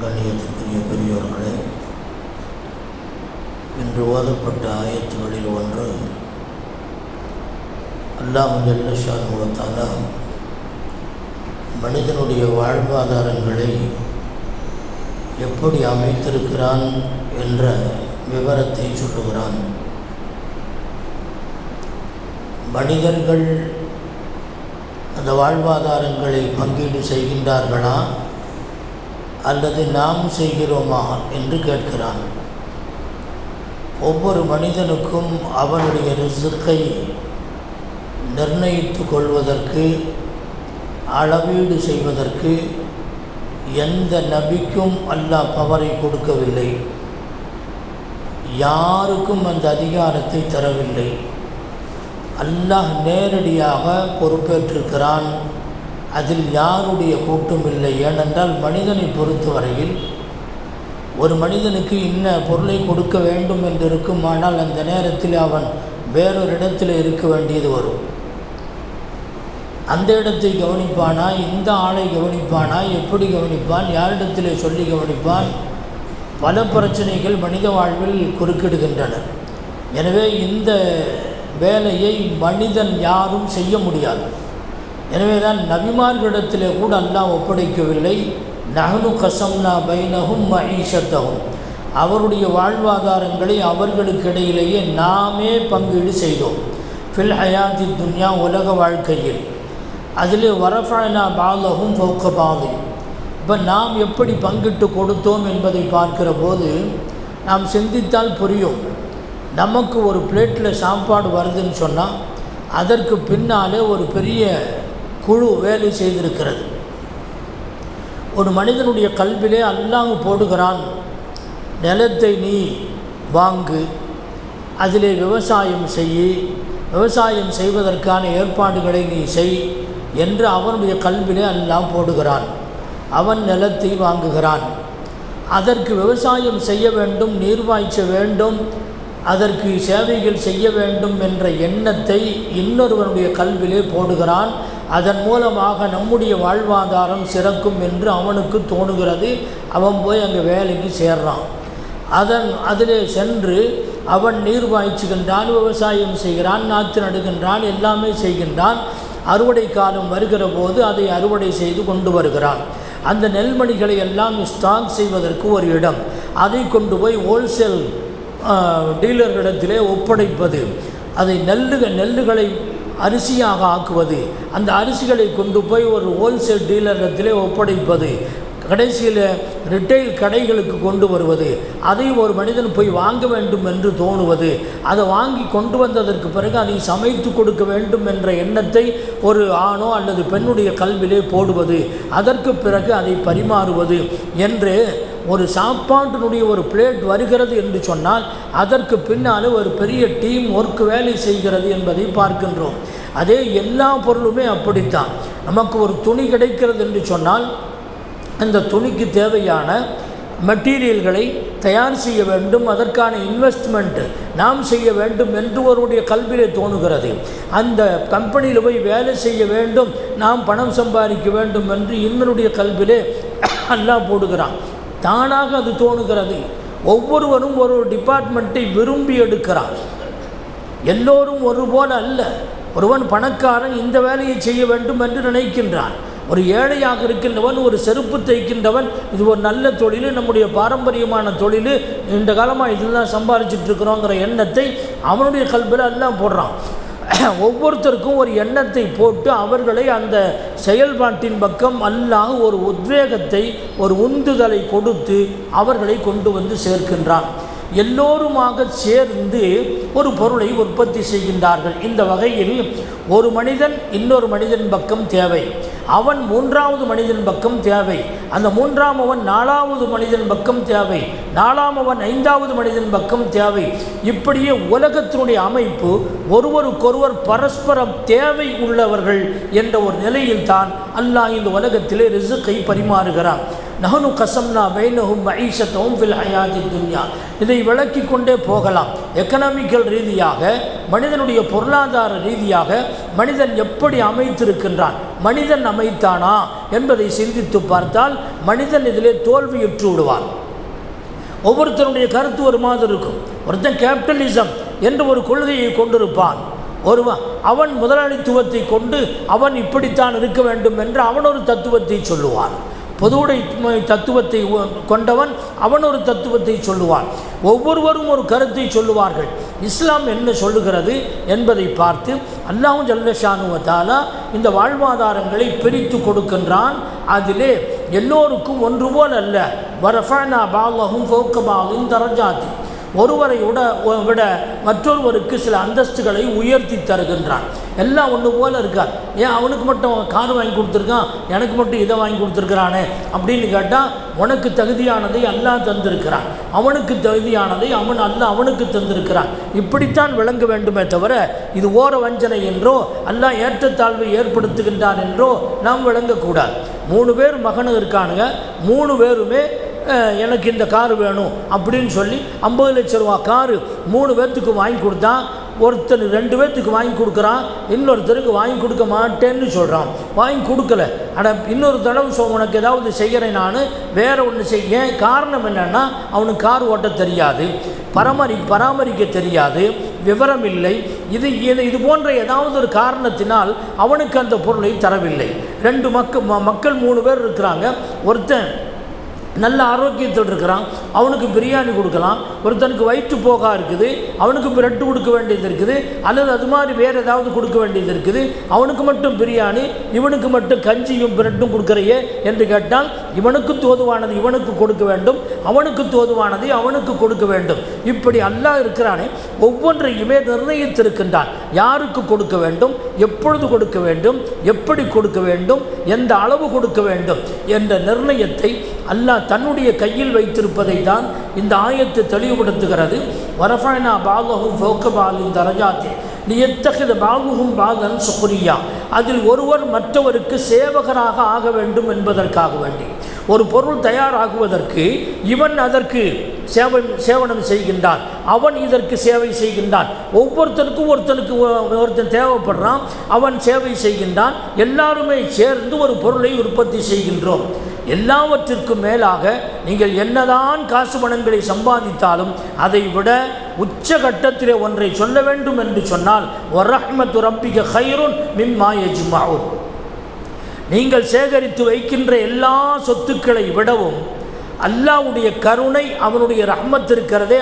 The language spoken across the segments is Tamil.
கண்ணியத்திற்குரிய பெரியோர்களே, இன்று ஓதப்பட்ட ஆயத்துகளில் ஒன்று, அல்லாஹ் ஜல்ல ஷானஹு வ தஆலா மனிதனுடைய வாழ்வாதாரங்களை எப்படி அமைத்திருக்கிறான் என்ற விவரத்தை சொல்லுகிறான். மனிதர்கள் அந்த வாழ்வாதாரங்களை பங்கீடு செய்கின்றார்களா அல்லது நாம் செய்கிறோமா என்று கேட்கிறான். ஒவ்வொரு மனிதனுக்கும் அவனுடைய ரிஸ்கை நிர்ணயித்து கொள்வதற்கு, அளவீடு செய்வதற்கு எந்த நபிக்கும் அல்லாஹ் பவரை கொடுக்கவில்லை. யாருக்கும் அந்த அதிகாரத்தை தரவில்லை. அல்லாஹ் நேரடியாக பொறுப்பேற்றிருக்கிறான். அதில் யாருடைய கூட்டும் இல்லை. ஏனென்றால் மனிதனை பொறுத்தவரையில் ஒரு மனிதனுக்கு இன்ன பொருளை கொடுக்க வேண்டும் என்று இருக்குமானால் அந்த நேரத்தில் அவன் வேறொரு இடத்தில் இருக்க வேண்டியது வரும். அந்த இடத்தை கவனிப்பானா, இந்த ஆளை கவனிப்பானா, எப்படி கவனிப்பான், யாரிடத்திலே சொல்லி கவனிப்பான்? பல பிரச்சனைகள் மனித வாழ்வில் குறுக்கிடுகின்றன. எனவே இந்த வேலையை மனிதன் யாரும் செய்ய முடியாது. எனவே தான் நபிமார்களிடத்திலே கூட அல்லாஹ் ஒப்படைக்கவில்லை. நஹ்னு கஸம்னா பைனஹும் மஈஷத்தஹும், அவருடைய வாழ்வாதாரங்களை அவர்களுக்கு இடையிலேயே நாமே பங்கீடு செய்தோம். ஃபில் ஹயாத்தி துன்யா, உலக வாழ்க்கையில். அதிலே வரஃபஅனா பஅதஹும் ஃபௌக பஅதி, இப்போ நாம் எப்படி பங்கிட்டு கொடுத்தோம் என்பதை பார்க்கிற போது நாம் சிந்தித்தால் புரியும். நமக்கு ஒரு பிளேட்டில் சாப்பாடு வருதுன்னு சொன்னால் அதற்கு பின்னாலே ஒரு பெரிய குழு வேலை செய்திருக்கிறது. ஒரு மனிதனுடைய கல்விலே அல்லாஹ் போடுகிறான், நிலத்தை நீ வாங்கு, அதிலே விவசாயம் செய், விவசாயம் செய்வதற்கான ஏற்பாடுகளை நீ செய் என்று அவனுடைய கல்விலே அல்லாஹ் போடுகிறான். அவன் நிலத்தை வாங்குகிறான். அதற்கு விவசாயம் செய்ய வேண்டும், நீர்வாய்ச்ச வேண்டும், அதற்கு சேவைகள் செய்ய வேண்டும் என்ற எண்ணத்தை இன்னொருவனுடைய கல்விலே போடுகிறான். அதன் மூலமாக நம்முடைய வாழ்வாதாரம் சிறக்கும் என்று அவனுக்கு தோணுகிறது. அவன் போய் அங்கே வேலைக்கு சேர்றான். அதிலே சென்று அவன் நீர் பாய்ச்சுகின்றான், விவசாயம் செய்கிறான், நாற்று நடுகின்றான், எல்லாமே செய்கின்றான். அறுவடை காலம் வருகிற போது அதை அறுவடை செய்து கொண்டு வருகிறான். அந்த நெல்மணிகளை எல்லாம் ஸ்டாக் செய்வதற்கு ஒரு இடம், அதை கொண்டு போய் ஹோல்சேல் டீலர்களிடத்திலே ஒப்படைப்பது, அதை நெல்லுகளை அரிசியாக ஆக்குவது, அந்த அரிசிகளை கொண்டு போய் ஒரு ஹோல்சேல் டீலரிடத்திலே ஒப்படைப்பது, கடைசியில் ரிட்டைல் கடைகளுக்கு கொண்டு வருவது, அதை ஒரு மனிதன் போய் வாங்க வேண்டும் என்று தோணுவது, அதை வாங்கி கொண்டு வந்ததற்கு பிறகு அதை சமைத்து கொடுக்க வேண்டும் என்ற எண்ணத்தை ஒரு ஆணோ அல்லது பெண்ணுடைய கல்விலே போடுவது, அதற்கு பிறகு அதை பரிமாறுவது என்று ஒரு சாப்பாட்டினுடைய ஒரு பிளேட் வருகிறது என்று சொன்னால் அதற்கு பின்னால் ஒரு பெரிய டீம் ஒர்க் வேலை செய்கிறது என்பதை பார்க்கின்றோம். அதே எல்லா பொருளுமே அப்படித்தான். நமக்கு ஒரு துணி கிடைக்கிறது என்று சொன்னால் அந்த துணிக்கு தேவையான மெட்டீரியல்களை தயார் செய்ய வேண்டும், அதற்கான இன்வெஸ்ட்மெண்ட் நாம் செய்ய வேண்டும் என்று ஒருவருடைய கல்வியிலே தோணுகிறது. அந்த கம்பெனியில் போய் வேலை செய்ய வேண்டும், நாம் பணம் சம்பாதிக்க வேண்டும் என்று இன்னொருடைய கல்வியிலே அல்லாஹ் போடுகிறான். தானாக அது தோணுகிறது. ஒவ்வொருவரும் ஒரு டிபார்ட்மெண்ட்டை விரும்பி எடுக்கிறான். எல்லோரும் ஒருபோல அல்ல. ஒருவன் பணக்காரன் இந்த வேலையை செய்ய வேண்டும் என்று நினைக்கின்றான். ஒரு ஏழையாக இருக்கின்றவன், ஒரு செருப்பு தைக்கின்றவன், இது ஒரு நல்ல தொழில், நம்முடைய பாரம்பரியமான தொழில், இந்த காலமாக இதெல்லாம் சம்பாதிச்சுட்டு இருக்கிறோங்கிற எண்ணத்தை அவனுடைய கல்வியில் எல்லாம் போடுறான். ஒவ்வொருத்தருக்கும் ஒரு எண்ணத்தை போட்டு அவர்களை அந்த செயல்பாட்டின் பக்கம் அல்லாஹ் ஒரு உத்வேகத்தை, ஒரு உந்துதலை கொடுத்து அவர்களை கொண்டு வந்து சேர்க்கின்றான். எல்லோருமாக சேர்ந்து ஒரு பொருளை உற்பத்தி செய்கின்றார்கள். இந்த வகையில் ஒரு மனிதன் இன்னொரு மனிதன் பக்கம் தேவை, அவன் மூன்றாவது மனிதன் பக்கம் தேவை, அந்த மூன்றாம் அவன் நாலாவது மனிதன் பக்கம் தேவை, நாலாம் அவன் ஐந்தாவது மனிதன் பக்கம் தேவை. இப்படியே உலகத்தினுடைய அமைப்பு ஒருவருக்கொருவர் பரஸ்பரம் தேவை உள்ளவர்கள் என்ற ஒரு நிலையில் தான் அல்லாஹ் இந்த உலகத்திலே ரிஸ்கை பரிமாறுகிறான். நஹ்னு கஸம்னா பைனஹும் மஈஷத்தஹும் ஃபில் ஹயாத்தி துன்யா. இதை விளக்கி கொண்டே போகலாம். எக்கனாமிக்கல் ரீதியாக, மனிதனுடைய பொருளாதார ரீதியாக மனிதன் எப்படி அமைத்திருக்கின்றான், மனிதன் அமைத்தானா என்பதை சிந்தித்து பார்த்தால் மனிதன் இதிலே தோல்வியுற்று விடுவான். ஒவ்வொருத்தருடைய கருத்து ஒரு மாதிரி இருக்கும். ஒருத்தன் கேபிட்டலிசம் என்ற ஒரு கொள்கையை கொண்டிருப்பான். அவன் முதலாளித்துவத்தை கொண்டு அவன் இப்படித்தான் இருக்க வேண்டும் என்று அவன் ஒரு தத்துவத்தை சொல்லுவான். பொதுவுடை தத்துவத்தை கொண்டவன் அவன் ஒரு தத்துவத்தை சொல்லுவான். ஒவ்வொருவரும் ஒரு கருத்தை சொல்லுவார்கள். இஸ்லாம் என்ன சொல்லுகிறது என்பதை பார்த்து அல்லாஹ் ஜல்ல ஷானு வ தஆலா இந்த வாழ்வாதாரங்களை பிரித்து கொடுக்கின்றான். அதிலே எல்லோருக்கும் ஒன்று போல் அல்ல. வரஃபஅனா பஅதஹும் ஃபௌக பஅதின் தரஜாத். ஒருவரை விட மற்றொருவருக்கு சில அந்தஸ்துகளை உயர்த்தி தருகின்றான். எல்லாம் ஒன்று போல் இருக்கார். ஏன் அவனுக்கு மட்டும் கார் வாங்கி கொடுத்துருக்கான், எனக்கு மட்டும் இதை வாங்கி கொடுத்துருக்கிறானே அப்படின்னு கேட்டால், உனக்கு தகுதியானதை அல்லாஹ் தந்திருக்கிறான், அவனுக்கு தகுதியானதை அவனுக்கு தந்திருக்கிறான். இப்படித்தான் விளங்க வேண்டுமே தவிர இது ஓர வஞ்சனை என்றோ அல்லாஹ் ஏற்றத்தாழ்வை ஏற்படுத்துகின்றான் என்றோ நாம் விளங்கக்கூடாது. 3 பேர் மகனு இருக்கானுங்க, 3 பேருமே எனக்கு இந்த காரு வேணும் அப்படின்னு சொல்லி 50 லட்ச ரூபா காரு 3 பேர்த்துக்கு வாங்கி கொடுத்தான். ஒருத்தர் 2 பேர்த்துக்கு வாங்கி கொடுக்குறான், இன்னொருத்தருக்கு வாங்கி கொடுக்க மாட்டேன்னு சொல்கிறான். வாங்கி கொடுக்கல. இன்னொரு தடவை உனக்கு ஏதாவது செய்கிறேன், நான் வேறு ஒன்று செய்ய. காரணம் என்னென்னா அவனுக்கு கார் ஓட்ட தெரியாது, பராமரிக்க தெரியாது, விவரம் இல்லை. இது போன்ற ஏதாவது ஒரு காரணத்தினால் அவனுக்கு அந்த பொருளை தரவில்லை. 2 மக்கள் 3 பேர் இருக்கிறாங்க. ஒருத்தன் நல்ல ஆரோக்கியத்தில் இருக்கிறான், அவனுக்கு பிரியாணி கொடுக்கலாம். ஒருத்தனுக்கு வயிற்று போகா இருக்குது, அவனுக்கு பிரெட்டு கொடுக்க வேண்டியது இருக்குது, அல்லது அது மாதிரி வேறு ஏதாவது கொடுக்க வேண்டியது இருக்குது. அவனுக்கு மட்டும் பிரியாணி, இவனுக்கு மட்டும் கஞ்சியும் பிரெட்டும் கொடுக்குறையே என்று கேட்டால், இவனுக்கு தோதுவானது இவனுக்கு கொடுக்க வேண்டும், அவனுக்கு தோதுவானதை அவனுக்கு கொடுக்க வேண்டும். இப்படி அல்லாஹ் இருக்கிறானே ஒவ்வொன்றையுமே நிர்ணயித்திருக்கின்றான். யாருக்கு கொடுக்க வேண்டும், எப்பொழுது கொடுக்க வேண்டும், எப்படி கொடுக்க வேண்டும், எந்த அளவு கொடுக்க வேண்டும் என்ற நிர்ணயத்தை அல்லாஹ் தன்னுடைய கையில் வைத்திருப்பதை தான் இந்த ஆயத்து தெளிவுபடுத்துகிறது. வரஃபஅனா பஅதஹும் ஃபௌக பஅதின் தரஜாத் லியத்தகித பஅதுஹும் பஅதன் சுக்ரியா. அதில் ஒருவர் மற்றவருக்கு சேவகராக ஆக வேண்டும் என்பதற்காக வேண்டி, ஒரு பொருள் தயாராகுவதற்கு இவன் அதற்கு சேவனம் செய்கின்றான், அவன் இதற்கு சேவை செய்கின்றான். ஒவ்வொருத்தருக்கும் ஒருத்தன் தேவைப்படுறான், அவன் சேவை செய்கின்றான். எல்லாருமே சேர்ந்து ஒரு பொருளை உற்பத்தி செய்கின்றோம். எல்லாவற்றிற்கும் மேலாக நீங்கள் என்னதான் காசு பணங்களை சம்பாதித்தாலும் அதை விட உச்சகட்டத்திலே ஒன்றை சொல்ல வேண்டும் என்று சொன்னால், வர்ரஹ்மத்து ரப்பிக கைருன் மிம்மா யஜ்மஊன். நீங்கள் சேகரித்து வைக்கின்ற எல்லா சொத்துக்களை விடவும் அல்லாஹ்வுடைய கருணை, அவனுடைய ரஹ்மத் இருக்கிறதே,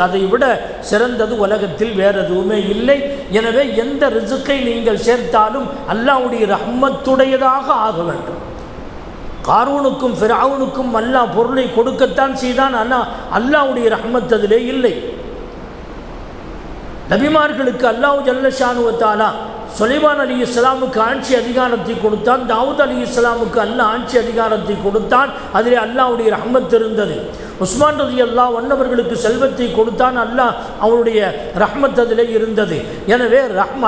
அதை விட சிறந்தது உலகத்தில் வேறு எதுவுமே இல்லை. எனவே எந்த ரிஸ்கை நீங்கள் சேர்த்தாலும் அல்லாஹ்வுடைய ரஹ்மத்துடையதாக ஆக வேண்டும். காரூனுக்கும் ஃபிரௌனுக்கும் அல்லாஹ் பொருளை கொடுக்கத்தான் செய்தான். அல்லாஹ்வுடைய ரஹ்மத் அதிலே இல்லை. நபிமார்களுக்கு அல்லாஹ் ஜல்ல ஷானு வ தஆலா சுலைமான் அலைஹிஸ்ஸலாமுக்கு ஆட்சி அதிகாரத்தை கொடுத்தான். தாவூத் அலைஹிஸ்ஸலாமுக்கு அல்லாஹ் ஆட்சி அதிகாரத்தை கொடுத்தான். அதிலே அல்லாஹ்வுடைய ரஹ்மத் இருந்தது. உஸ்மான் ரலியல்லாஹு அன்ஹு அவர்களுக்கு செல்வத்தை கொடுத்தான். அல்லாஹ் அவருடைய ரஹ்மத் அதிலே இருந்தது. எனவே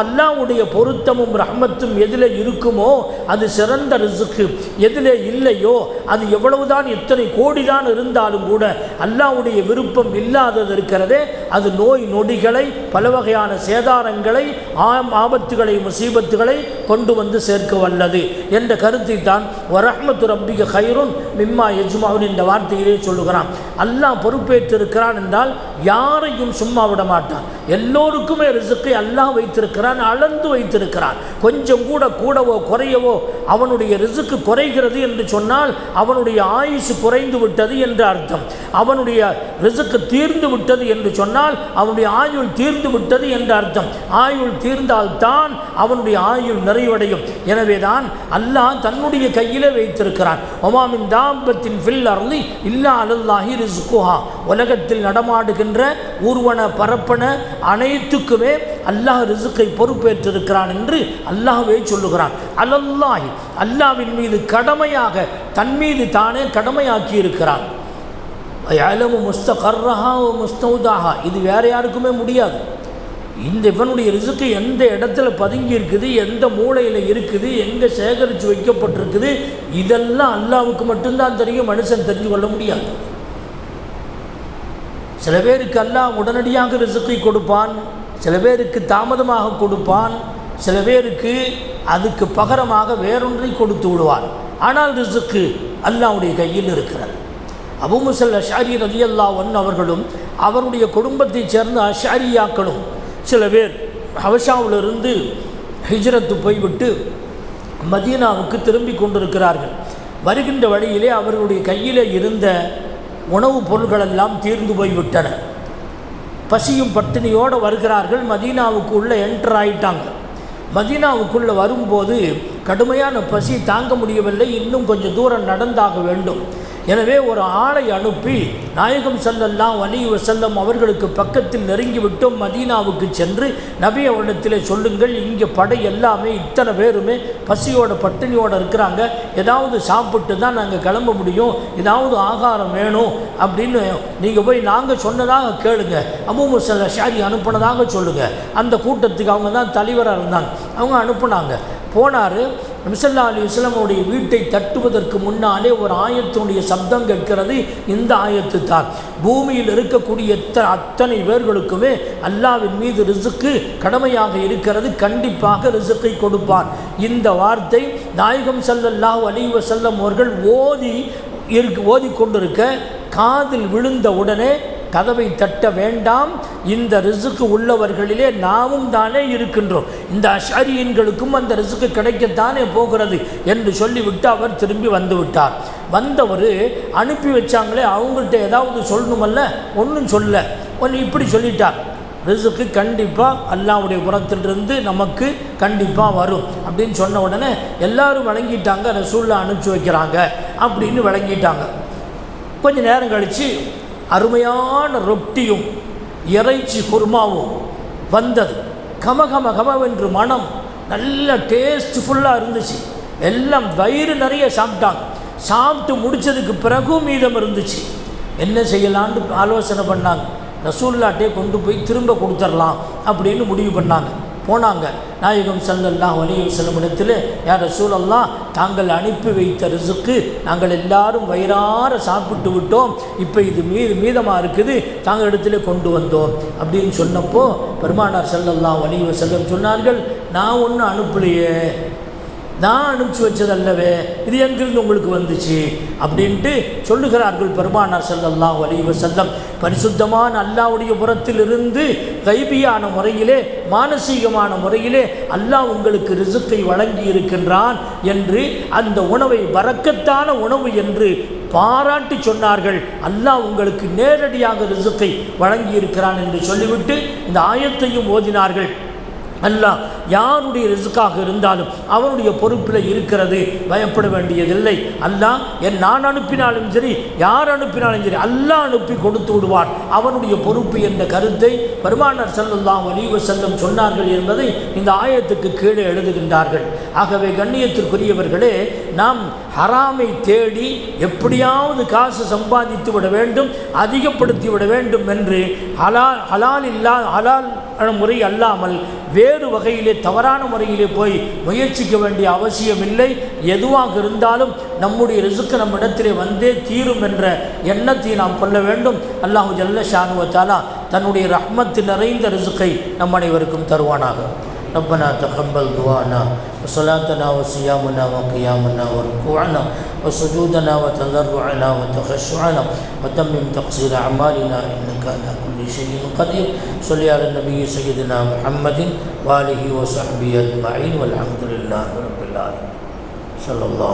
அல்லாஹ்வுடைய பொருத்தமும் ரஹ்மத்தும் எதிலே இருக்குமோ அது சிறந்த ரிஸ்க். எதிலே இல்லையோ அது எவ்வளவுதான் எத்தனை கோடிதான் இருந்தாலும் கூட அல்லாஹ்வுடைய விருப்பம் இல்லாதது இருக்கிறதே, அது நோய் நொடிகளை, பல வகையான சேதாரங்களை, ஆபத்துகளை, முசீபத்துகளை கொண்டு வந்து சேர்க்க வல்லது என்ற கருத்தை தான் வரஹ்மத்து ரப்பிக கைருன் மிம்மா யஜ்மஊன் என்ற வார்த்தையிலே சொல்லுகிறான். அல்லாஹ் பொறுப்பேற்றிருக்கிறான் என்றால் யாரையும் சும்மா விட மாட்டான். எல்லோருக்குமே ரிஸ்கை அல்லாஹ் வைத்திருக்கிறான், அளந்து வைத்திருக்கிறான். கொஞ்சம் கூடவோ குறையவோ அவனுடைய ரிஸ்க் குறைகிறது என்று சொன்னால் அவனுடைய ஆயுசு குறைந்து விட்டது என்று அர்த்தம். அவனுடைய ரிஸ்க் தீர்ந்து விட்டது என்று சொன்னால் அவனுடைய ஆயுள் தீர்ந்து விட்டது என்று அர்த்தம். ஆயுள் தீர்ந்தால்தான் அவனுடைய ஆயுள் நிறைவடையும். எனவே தான் அல்லாஹ் தன்னுடைய கையிலே வைத்திருக்கிறான். வமா மின் தாபத்தின் ஃபில் அர்தி இல்லா அலல்லாஹி ரிஸ்குஹா. உலகத்தில் நடமாடுகின்ற ஊர்வன பரப்பன அனைத்துக்குமே அல்லாஹ் ரிஸ்கை பொறுப்பேற்றிருக்கிறான் என்று அல்லாஹ்வே சொல்லுகிறான். அலல்லாஹி, அல்லாஹ்வின் மீது கடமையாக தன் மீது தானே கடமையாக்கி இருக்கிறான். யஅலமு முஸ்தகர்ரஹா வ முஸ்தௌதாஹா. இது வேற யாருக்குமே முடியாது. இவனுடைய ரிசுக்கு எந்த இடத்துல பதுங்கி இருக்குது, எந்த மூளையில் இருக்குது, எங்கே சேகரித்து வைக்கப்பட்டிருக்குது, இதெல்லாம் அல்லாஹ்வுக்கு மட்டும்தான் தெரியும், மனுஷன் தெரிஞ்சு கொள்ள முடியாது. சில பேருக்கு அல்லாஹ் உடனடியாக ரிசுக்கை கொடுப்பான், சில பேருக்கு தாமதமாக கொடுப்பான், சில பேருக்கு அதுக்கு பகரமாக வேறொன்றை கொடுத்து விடுவான். ஆனால் ரிசுக்கு அல்லாஹ்வுடைய கையில் இருக்கிறது. அபூ முஸல் அஷ்அரி ரலியல்லாஹு அன்ஹு அவர்களும் அவருடைய குடும்பத்தைச் சேர்ந்த அஷ்அரியாக்களும் சில பேர் ஹபஷாவிலிருந்து ஹிஜ்ரத்து போய்விட்டு மதீனாவுக்கு திரும்பி கொண்டிருக்கிறார்கள். வருகின்ற வழியிலே அவர்களுடைய கையில் இருந்த உணவுப் பொருள்களெல்லாம் தீர்ந்து போய்விட்டன. பசியும் பட்டினியோடு வருகிறார்கள். மதீனாவுக்கு உள்ளே என்டர் ஆகிட்டாங்க. மதீனாவுக்குள்ளே வரும்போது கடுமையான பசி தாங்க முடியவில்லை. இன்னும் கொஞ்சம் தூரம் நடந்தாக வேண்டும். எனவே ஒரு ஆளை அனுப்பி நாயகம் ஸல்லல்லாஹு அலைஹி வஸல்லம் அவர்களுக்கு பக்கத்தில் நெருங்கிவிட்டோம். மதீனாவுக்கு சென்று நபி அவரிடத்தில் சொல்லுங்கள், இங்கே படை எல்லாமே இத்தனை பேருமே பசியோட பட்டினியோடு இருக்கிறாங்க, ஏதாவது சாப்பிட்டு தான் நாங்கள் கிளம்ப முடியும், ஏதாவது ஆகாரம் வேணும் அப்படின்னு நீங்கள் போய் நாங்கள் சொன்னதாக கேளுங்க, அபூ முஸல் அஷ்அரி அனுப்பினதாக சொல்லுங்கள். அந்த கூட்டத்துக்கு அவங்க தான் தலைவராக இருந்தாங்க. அவங்க அனுப்புனாங்க. போனார். நபி ஸல்லல்லாஹு அலைஹி வஸல்லம் அவருடைய வீட்டை தட்டுவதற்கு முன்னாலே ஒரு ஆயத்தினுடைய சப்தம் கேட்கிறது. இந்த ஆயத்து தான், பூமியில் இருக்கக்கூடிய அத்தனை பேர்களுக்குமே அல்லாஹ்வின் மீது ரிசுக்கு கடமையாக இருக்கிறது, கண்டிப்பாக ரிசுக்கை கொடுப்பான். இந்த வார்த்தை நாயகம் ஸல்லல்லாஹு அலைஹி வஸல்லம் அவர்கள் ஓதிக்கொண்டிருக்க காதில் விழுந்த உடனே கதவை தட்ட வேண்டாம், இந்த ரிசுக்கு உள்ளவர்களிலே நாமும் தானே இருக்கின்றோம், இந்த அஷ்அரியன்களுக்கும் அந்த ரிசுக்கு கிடைக்கத்தானே போகிறது என்று சொல்லிவிட்டு அவர் திரும்பி வந்து விட்டார். வந்தவர் அனுப்பி வச்சாங்களே அவங்கள்ட்ட ஏதாவது சொல்லணுமல்ல, ஒன்றும் சொல்ல, ஒன்று இப்படி சொல்லிட்டார், ரிசுக்கு கண்டிப்பாக அல்லாஹ்வுடைய புறத்திலிருந்து நமக்கு கண்டிப்பாக வரும் அப்படின்னு சொன்ன உடனே எல்லாரும் வழங்கிட்டாங்க. ரசூலுல்லாஹ் அனுப்பிச்சி வைக்கிறாங்க அப்படின்னு வழங்கிட்டாங்க. கொஞ்சம் நேரம் கழித்து அருமையான ரொட்டியும் இறைச்சி குருமாவும் வந்தது. கமகமகமென்று மனம், நல்ல டேஸ்ட்ஃபுல்லாக இருந்துச்சு. எல்லாம் வயிறு நிறைய சாப்பிட்டாங்க. சாப்பிட்டு முடித்ததுக்கு பிறகும் மீதம் இருந்துச்சு. என்ன செய்யலான்னு ஆலோசனை பண்ணாங்க. ரசூலுல்லாஹ்ட்டே கொண்டு போய் திரும்ப கொடுத்துடலாம் அப்படின்னு முடிவு பண்ணாங்க. போனாங்க. நாயகம் ஸல்லல்லாஹு அலைஹி வஸல்லம் இடத்தில், யா ரசூலல்லாஹ், தாங்கள் அனுப்பி வைத்த ரிசுக்கு நாங்கள் எல்லாரும் வயிறார சாப்பிட்டு விட்டோம், இப்போ இது மீதமாக இருக்குது, தாங்கள் இடத்துல கொண்டு வந்தோம் அப்படின்னு சொன்னப்போ பெருமானார் ஸல்லல்லாஹு அலைஹி வஸல்லம் சொன்னார்கள், நான் ஒன்றும் அனுப்பலையே, நான் அனுப்பிச்சி வச்சதல்லவே, இது எங்கிருந்து உங்களுக்கு வந்துச்சு அப்படின்ட்டு சொல்லுகிறார்கள் பெருமானார் ஸல்லல்லாஹு அலைஹி வஸல்லம். பரிசுத்தமான அல்லாஹ்வுடைய புறத்திலிருந்து கைபியான முறையிலே, மானசீகமான முறையிலே அல்லாஹ் உங்களுக்கு ரிசுக்கை வழங்கி இருக்கின்றான் என்று, அந்த உணவை பரக்கத்தான உணவு என்று பாராட்டி சொன்னார்கள். அல்லாஹ் உங்களுக்கு நேரடியாக ரிசுக்கை வழங்கி இருக்கிறான் என்று சொல்லிவிட்டு இந்த ஆயத்தையும் ஓதினார்கள். அல்லாஹ் யாருடைய ரிசுக்காக இருந்தாலும் அவனுடைய பொறுப்பில் இருக்கிறது, பயப்பட வேண்டியதில்லை. அல்லாஹ் நான் அனுப்பினாலும் சரி, யார் அனுப்பினாலும் சரி, அல்லாஹ் அனுப்பி கொடுத்து விடுவான், அவனுடைய பொறுப்பு என்ற கருத்தை பெருமானார் ஸல்லல்லாஹு அலைஹி வஸல்லம் சொன்னார்கள் என்பதை இந்த ஆயத்துக்கு கீழே எழுதுகின்றார்கள். ஆகவே கண்ணியத்திற்குரியவர்களே, நாம் ஹராமை தேடி எப்படியாவது காசு சம்பாதித்து விட வேண்டும், அதிகப்படுத்தி விட வேண்டும் என்று ஹலால் முறை அல்லாமல் வேறு வகையிலே தவறான முறையிலே போய் முயற்சிக்க வேண்டிய அவசியமில்லை. எதுவாக இருந்தாலும் நம்முடைய ரிசுக்கு நம்ம இடத்திலே வந்தே தீரும் என்ற எண்ணத்தை நாம் கொள்ள வேண்டும். அல்லாஹு ஜல்ல ஷானு வ தஆலா தன்னுடைய ரஹ்மத்து நிறைந்த ரிசுக்கை நம் அனைவருக்கும் தருவானாக. ربنا تقبل دعانا وصلاتنا وصيامنا وقيامنا وركوعنا وسجودنا وتضرعنا وتخشعنا وتمم تقصير أعمالنا إنك على كل شيء قدير. صل على النبي سيدنا محمد وآله وصحبه أجمعين والحمد لله رب العالمين. صلى الله